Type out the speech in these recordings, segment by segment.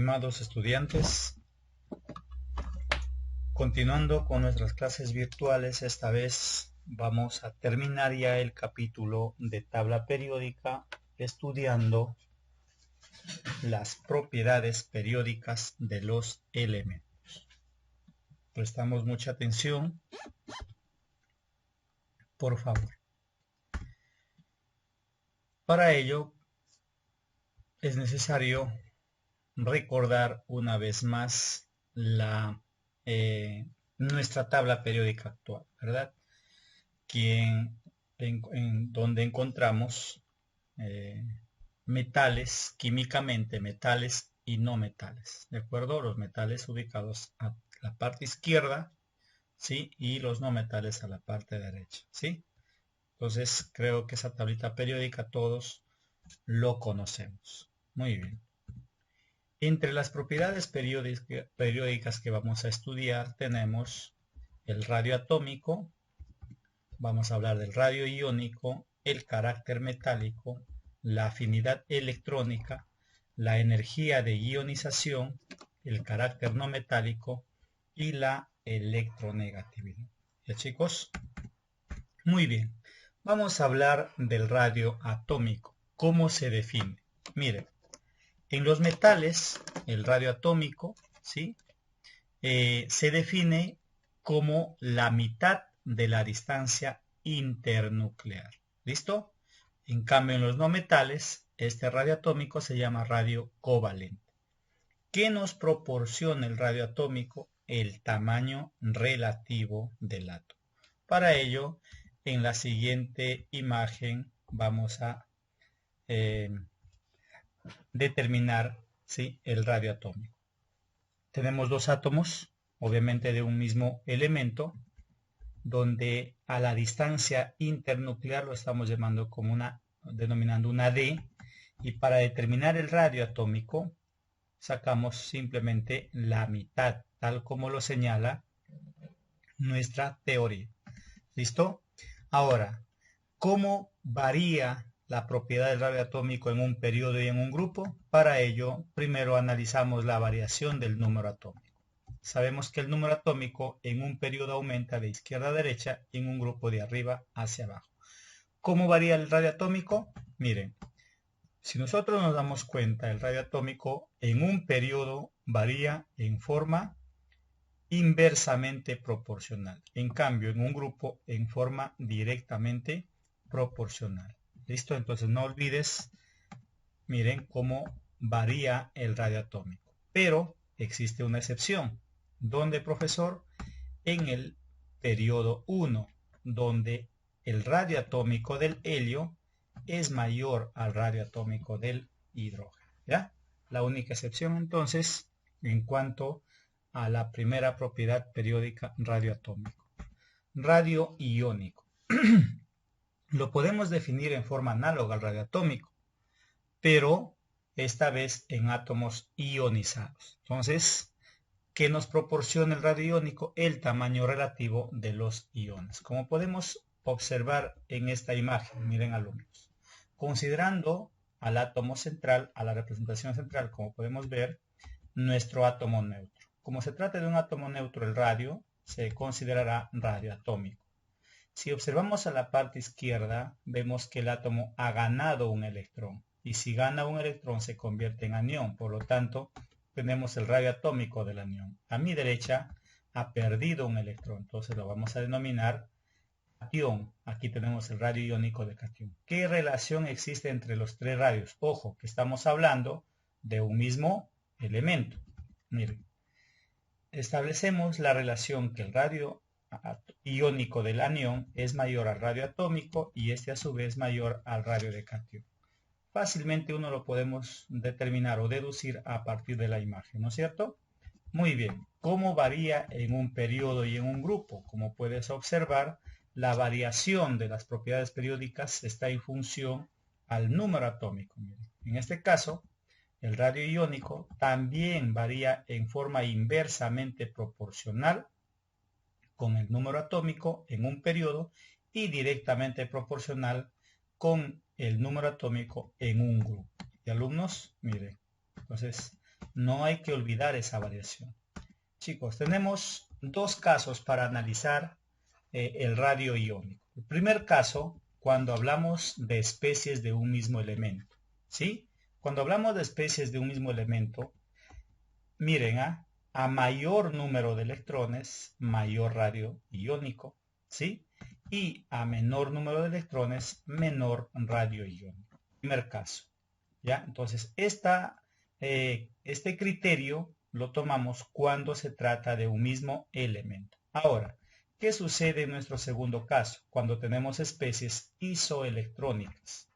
estimados estudiantes, continuando con nuestras clases virtuales, esta vez vamos a terminar ya el capítulo de tabla periódica estudiando las propiedades periódicas de los elementos. Prestamos mucha atención, por favor. Para ello es necesario recordar una vez más nuestra tabla periódica actual, ¿verdad? Donde encontramos metales, químicamente metales y no metales, ¿de acuerdo? Los metales ubicados a la parte izquierda, ¿sí? Y los no metales a la parte derecha, ¿sí? Entonces creo que esa tablita periódica todos lo conocemos. Muy bien. Entre las propiedades periódicas que vamos a estudiar tenemos el radio atómico, vamos a hablar del radio iónico, el carácter metálico, la afinidad electrónica, la energía de ionización, el carácter no metálico y la electronegatividad. ¿Ya, chicos? Muy bien. Vamos a hablar del radio atómico. ¿Cómo se define? Miren. En los metales, el radio atómico, ¿sí? Se define como la mitad de la distancia internuclear. ¿Listo? En cambio, en los no metales, este radio atómico se llama radio covalente. ¿Qué nos proporciona el radio atómico? El tamaño relativo del átomo. Para ello, en la siguiente imagen vamos a determinar, ¿sí?, el radio atómico. Tenemos dos átomos, obviamente de un mismo elemento, donde a la distancia internuclear lo estamos llamando como denominando una D, y para determinar el radio atómico sacamos simplemente la mitad, tal como lo señala nuestra teoría. ¿Listo? Ahora, ¿cómo varía la propiedad del radio atómico en un periodo y en un grupo? Para ello, primero analizamos la variación del número atómico. Sabemos que el número atómico en un periodo aumenta de izquierda a derecha y en un grupo de arriba hacia abajo. ¿Cómo varía el radio atómico? Miren, si nosotros nos damos cuenta, el radio atómico en un periodo varía en forma inversamente proporcional. En cambio, en un grupo en forma directamente proporcional. ¿Listo? Entonces no olvides, miren cómo varía el radio atómico. Pero existe una excepción. ¿Dónde, profesor? En el periodo 1, donde el radio atómico del helio es mayor al radio atómico del hidrógeno. ¿Ya? La única excepción entonces en cuanto a la primera propiedad periódica radioatómico. Radio iónico. Lo podemos definir en forma análoga al radioatómico, pero esta vez en átomos ionizados. Entonces, ¿qué nos proporciona el radio iónico? El tamaño relativo de los iones. Como podemos observar en esta imagen, miren alumnos, considerando al átomo central, a la representación central, como podemos ver, nuestro átomo neutro. Como se trata de un átomo neutro, el radio se considerará radioatómico. Si observamos a la parte izquierda, vemos que el átomo ha ganado un electrón. Y si gana un electrón, se convierte en anión. Por lo tanto, tenemos el radio atómico del anión. A mi derecha ha perdido un electrón. Entonces lo vamos a denominar catión. Aquí tenemos el radio iónico de catión. ¿Qué relación existe entre los tres radios? Ojo, que estamos hablando de un mismo elemento. Miren. Establecemos la relación que el radio iónico del anión es mayor al radio atómico y este a su vez mayor al radio de catión. Fácilmente uno lo podemos determinar o deducir a partir de la imagen, ¿no es cierto? Muy bien. ¿Cómo varía en un periodo y en un grupo? Como puedes observar, la variación de las propiedades periódicas está en función al número atómico. Miren. En este caso, el radio iónico también varía en forma inversamente proporcional con el número atómico en un periodo y directamente proporcional con el número atómico en un grupo. Y alumnos, miren, entonces No hay que olvidar esa variación. Chicos, tenemos dos casos para analizar el radio iónico. El primer caso, cuando hablamos de especies de un mismo elemento, ¿sí? Cuando hablamos de especies de un mismo elemento, miren, a mayor número de electrones, mayor radio iónico, ¿sí? Y a menor número de electrones, menor radio iónico. Primer caso, ¿ya? Entonces, este criterio lo tomamos cuando se trata de un mismo elemento. Ahora, ¿qué sucede en nuestro segundo caso? Cuando tenemos especies isoelectrónicas.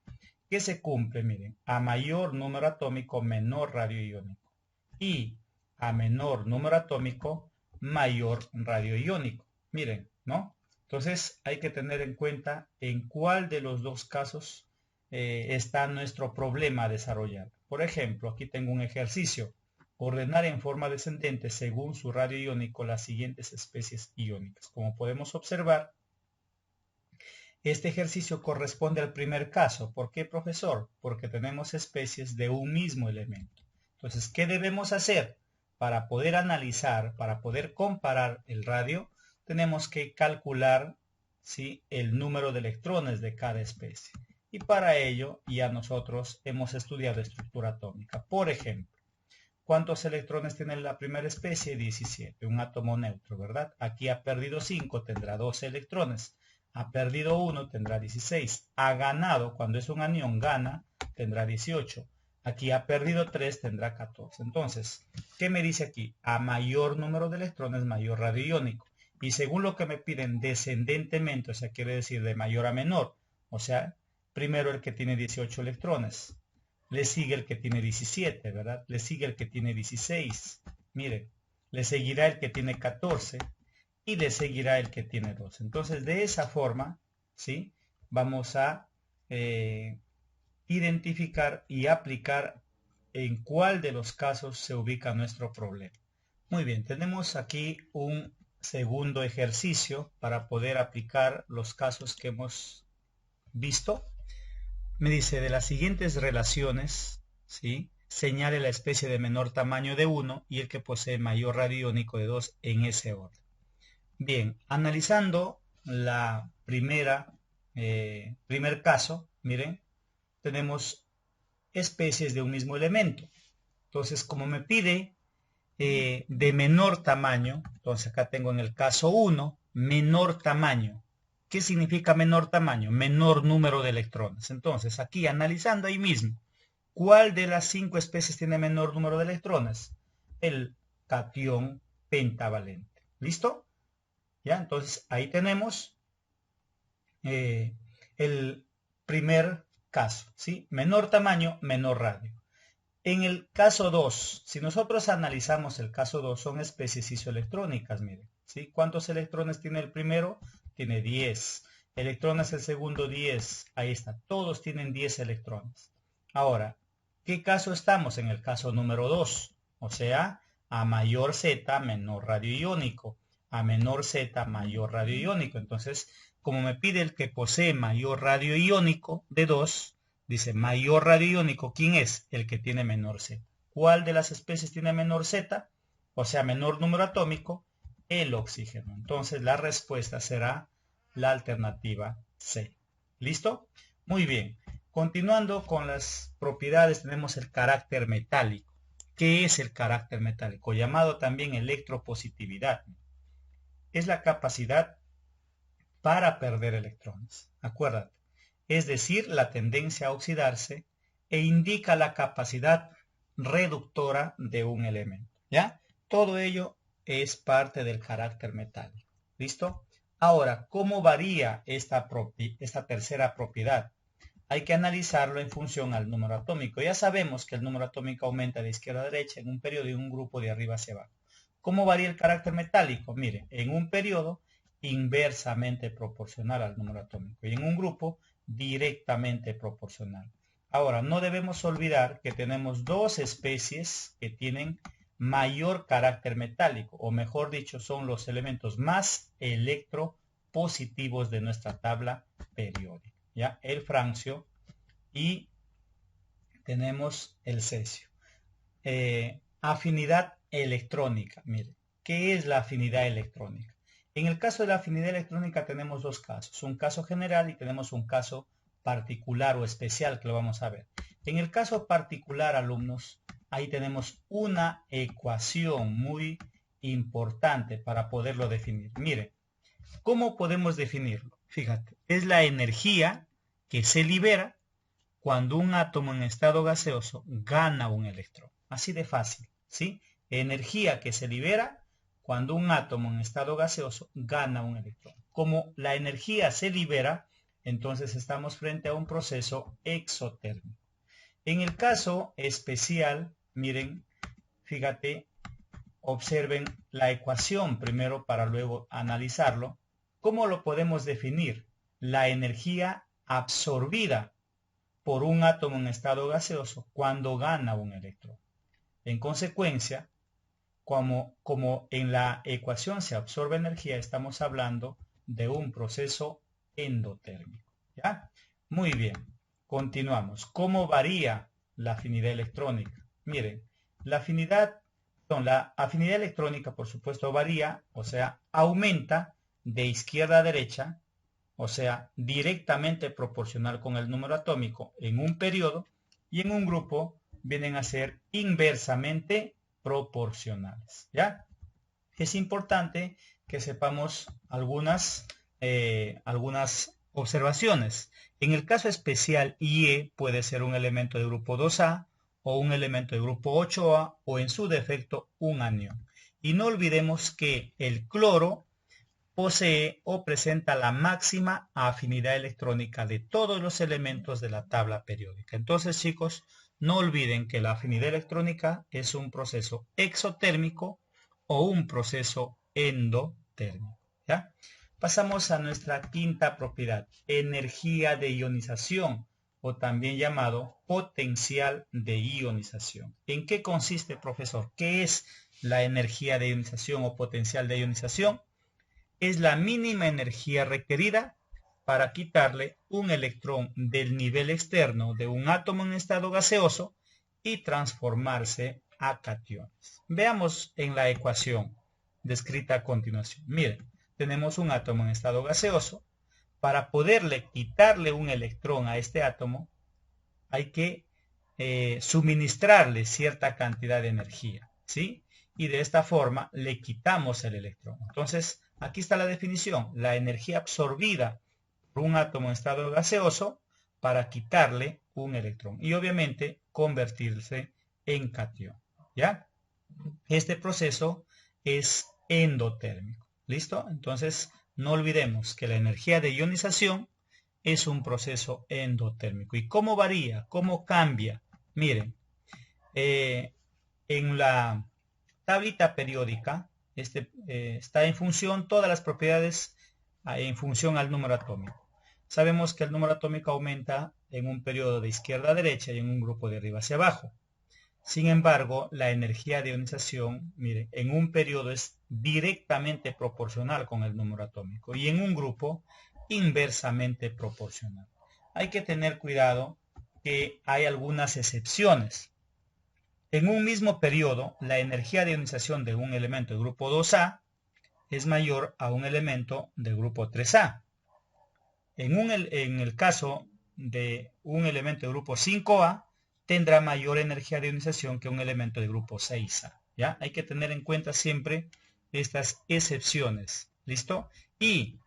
¿Qué se cumple? Miren, a mayor número atómico, menor radio iónico. Y a menor número atómico, mayor radio iónico. Miren, ¿no? Entonces hay que tener en cuenta en cuál de los dos casos está nuestro problema a desarrollar. Por ejemplo, aquí tengo un ejercicio. Ordenar en forma descendente según su radio iónico las siguientes especies iónicas. Como podemos observar, este ejercicio corresponde al primer caso. ¿Por qué, profesor? Porque tenemos especies de un mismo elemento. Entonces, ¿qué debemos hacer? Para poder analizar, para poder comparar el radio, tenemos que calcular, ¿sí?, el número de electrones de cada especie. Y para ello ya nosotros hemos estudiado estructura atómica. Por ejemplo, ¿cuántos electrones tiene la primera especie? 17, un átomo neutro, ¿verdad? Aquí ha perdido 5, tendrá 12 electrones. Ha perdido 1, tendrá 16. Ha ganado, cuando es un anión, gana, tendrá 18. Aquí ha perdido 3, tendrá 14. Entonces, ¿qué me dice aquí? A mayor número de electrones, mayor radio iónico. Y según lo que me piden descendentemente, o sea, quiere decir de mayor a menor. O sea, primero el que tiene 18 electrones. Le sigue el que tiene 17, ¿verdad? Le sigue el que tiene 16. Miren, le seguirá el que tiene 14 y le seguirá el que tiene 12. Entonces, de esa forma, ¿sí?, vamos a identificar y aplicar en cuál de los casos se ubica nuestro problema. Muy bien, tenemos aquí un segundo ejercicio para poder aplicar los casos que hemos visto. Me dice, de las siguientes relaciones, ¿sí?, señale la especie de menor tamaño de 1 y el que posee mayor radio iónico de 2 en ese orden. Bien, analizando la primer caso, miren, tenemos especies de un mismo elemento. Entonces, como me pide de menor tamaño, entonces acá tengo en el caso 1, menor tamaño. ¿Qué significa menor tamaño? Menor número de electrones. Entonces, aquí analizando ahí mismo, ¿cuál de las 5 especies tiene menor número de electrones? El catión pentavalente. ¿Listo? ¿Ya? Entonces, ahí tenemos el primer caso, ¿sí? Menor tamaño, menor radio. En el caso 2, si nosotros analizamos el caso 2, son especies isoelectrónicas, miren, ¿sí? ¿Cuántos electrones tiene el primero? Tiene 10. Electrones el segundo, 10. Ahí está, todos tienen 10 electrones. Ahora, ¿qué caso estamos? En el caso número 2, o sea, a mayor Z, menor radio iónico. A menor Z, mayor radio iónico. Entonces, como me pide el que posee mayor radio iónico de 2, dice mayor radio iónico, ¿quién es? El que tiene menor Z. ¿Cuál de las especies tiene menor Z? O sea, menor número atómico, el oxígeno. Entonces la respuesta será la alternativa C. ¿Listo? Muy bien. Continuando con las propiedades, tenemos el carácter metálico. ¿Qué es el carácter metálico? Llamado también electropositividad. Es la capacidad para perder electrones. Acuérdate. Es decir, la tendencia a oxidarse, e indica la capacidad reductora de un elemento. ¿Ya? Todo ello es parte del carácter metálico. ¿Listo? Ahora, ¿cómo varía esta tercera propiedad? Hay que analizarlo en función al número atómico. Ya sabemos que el número atómico aumenta de izquierda a derecha en un periodo y en un grupo de arriba hacia abajo. ¿Cómo varía el carácter metálico? Mire, en un periodo inversamente proporcional al número atómico y en un grupo directamente proporcional. Ahora, no debemos olvidar que tenemos dos especies que tienen mayor carácter metálico, o mejor dicho, son los elementos más electropositivos de nuestra tabla periódica. ¿Ya? El francio y tenemos el cesio. Afinidad electrónica. Mire, ¿qué es la afinidad electrónica? En el caso de la afinidad electrónica tenemos dos casos. Un caso general y tenemos un caso particular o especial que lo vamos a ver. En el caso particular, alumnos, ahí tenemos una ecuación muy importante para poderlo definir. Mire, ¿cómo podemos definirlo? Fíjate, es la energía que se libera cuando un átomo en estado gaseoso gana un electrón. Así de fácil, ¿sí? Energía que se libera cuando un átomo en estado gaseoso gana un electrón. Como la energía se libera, entonces estamos frente a un proceso exotérmico. En el caso especial, miren, fíjate, observen la ecuación primero para luego analizarlo. ¿Cómo lo podemos definir? La energía absorbida por un átomo en estado gaseoso cuando gana un electrón. En consecuencia, como en la ecuación se absorbe energía, estamos hablando de un proceso endotérmico. ¿Ya? Muy bien. Continuamos. ¿Cómo varía la afinidad electrónica? Miren, la afinidad electrónica, por supuesto, varía, o sea, aumenta de izquierda a derecha, o sea, directamente proporcional con el número atómico en un periodo, y en un grupo vienen a ser inversamente proporcionales. ¿Ya? Es importante que sepamos algunas observaciones. En el caso especial, Ie puede ser un elemento de grupo 2A o un elemento de grupo 8A o en su defecto un anión. Y no olvidemos que el cloro posee o presenta la máxima afinidad electrónica de todos los elementos de la tabla periódica. Entonces, chicos, no olviden que la afinidad electrónica es un proceso exotérmico o un proceso endotérmico. ¿Ya? Pasamos a nuestra quinta propiedad, energía de ionización o también llamado potencial de ionización. ¿En qué consiste, profesor? ¿Qué es la energía de ionización o potencial de ionización? Es la mínima energía requerida para quitarle un electrón del nivel externo de un átomo en estado gaseoso y transformarse a cationes. Veamos en la ecuación descrita a continuación. Miren, tenemos un átomo en estado gaseoso. Para poderle quitarle un electrón a este átomo, hay que suministrarle cierta cantidad de energía, ¿sí? Y de esta forma le quitamos el electrón. Entonces, aquí está la definición, la energía absorbida por un átomo en estado gaseoso para quitarle un electrón y obviamente convertirse en catión, ¿ya? Este proceso es endotérmico, ¿listo? Entonces, no olvidemos que la energía de ionización es un proceso endotérmico. ¿Y cómo varía? ¿Cómo cambia? Miren, en la tablita periódica está en función todas las propiedades en función al número atómico. Sabemos que el número atómico aumenta en un periodo de izquierda a derecha y en un grupo de arriba hacia abajo. Sin embargo, la energía de ionización, miren, en un periodo es directamente proporcional con el número atómico y en un grupo inversamente proporcional. Hay que tener cuidado que hay algunas excepciones. En un mismo periodo, la energía de ionización de un elemento de grupo 2A es mayor a un elemento de grupo 3A. En el caso de un elemento de grupo 5A, tendrá mayor energía de ionización que un elemento de grupo 6A. ¿Ya? Hay que tener en cuenta siempre estas excepciones. ¿Listo? Y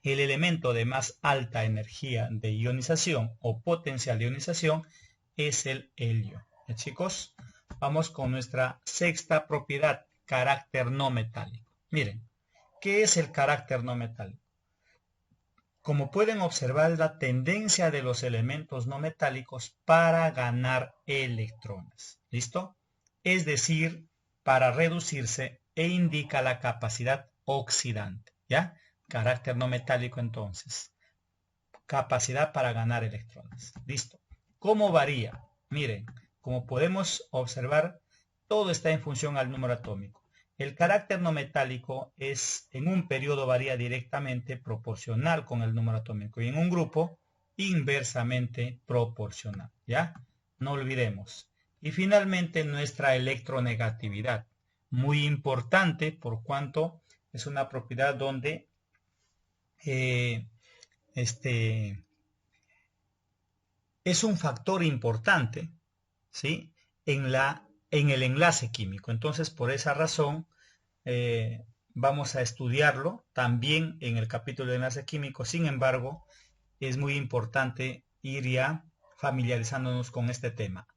el elemento de más alta energía de ionización o potencial de ionización es el helio. ¿Ya, chicos? Vamos con nuestra sexta propiedad, carácter no metálico. Miren, ¿qué es el carácter no metálico? Como pueden observar, la tendencia de los elementos no metálicos para ganar electrones. ¿Listo? Es decir, para reducirse e indica la capacidad oxidante. ¿Ya? Carácter no metálico entonces. Capacidad para ganar electrones. Listo. ¿Cómo varía? Miren, como podemos observar, todo está en función al número atómico. El carácter no metálico en un periodo varía directamente proporcional con el número atómico y en un grupo inversamente proporcional. ¿Ya? No olvidemos, Y finalmente nuestra electronegatividad, muy importante por cuanto es una propiedad donde es un factor importante, ¿sí?, en el enlace químico. Entonces, por esa razón, vamos a estudiarlo también en el capítulo de enlace químico. Sin embargo, es muy importante ir ya familiarizándonos con este tema,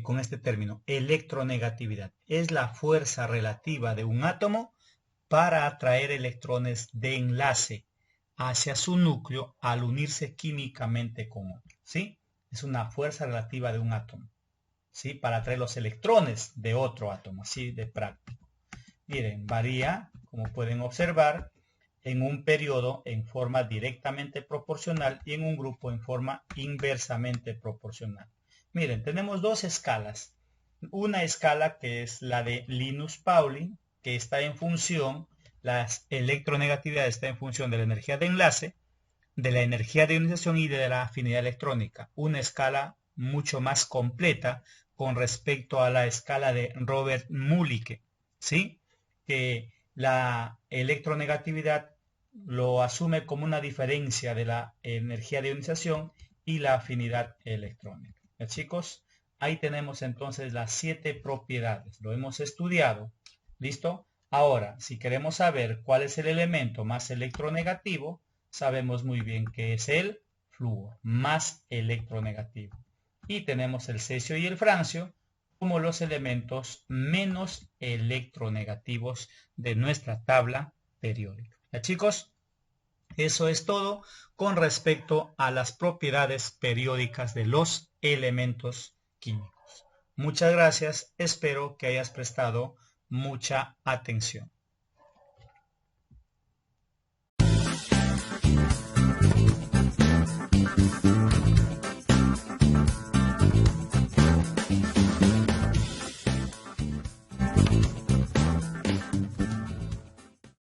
con este término, electronegatividad. Es la fuerza relativa de un átomo para atraer electrones de enlace hacia su núcleo al unirse químicamente con otro, ¿sí? Es una fuerza relativa de un átomo, ¿sí?, para atraer los electrones de otro átomo, así de práctico. Miren, varía, como pueden observar, en un periodo en forma directamente proporcional y en un grupo en forma inversamente proporcional. Miren, tenemos dos escalas. Una escala que es la de Linus-Pauling, que está en función, la electronegatividad está en función de la energía de enlace, de la energía de ionización y de la afinidad electrónica. Una escala mucho más completa con respecto a la escala de Robert Mulliken, ¿sí?, que la electronegatividad lo asume como una diferencia de la energía de ionización y la afinidad electrónica. ¿Ya, chicos? Ahí tenemos entonces las 7 propiedades. Lo hemos estudiado. ¿Listo? Ahora, si queremos saber cuál es el elemento más electronegativo, sabemos muy bien que es el flúor, más electronegativo. Y tenemos el cesio y el francio como los elementos menos electronegativos de nuestra tabla periódica. ¿Ya, chicos? Eso es todo con respecto a las propiedades periódicas de los elementos químicos. Muchas gracias, espero que hayas prestado mucha atención.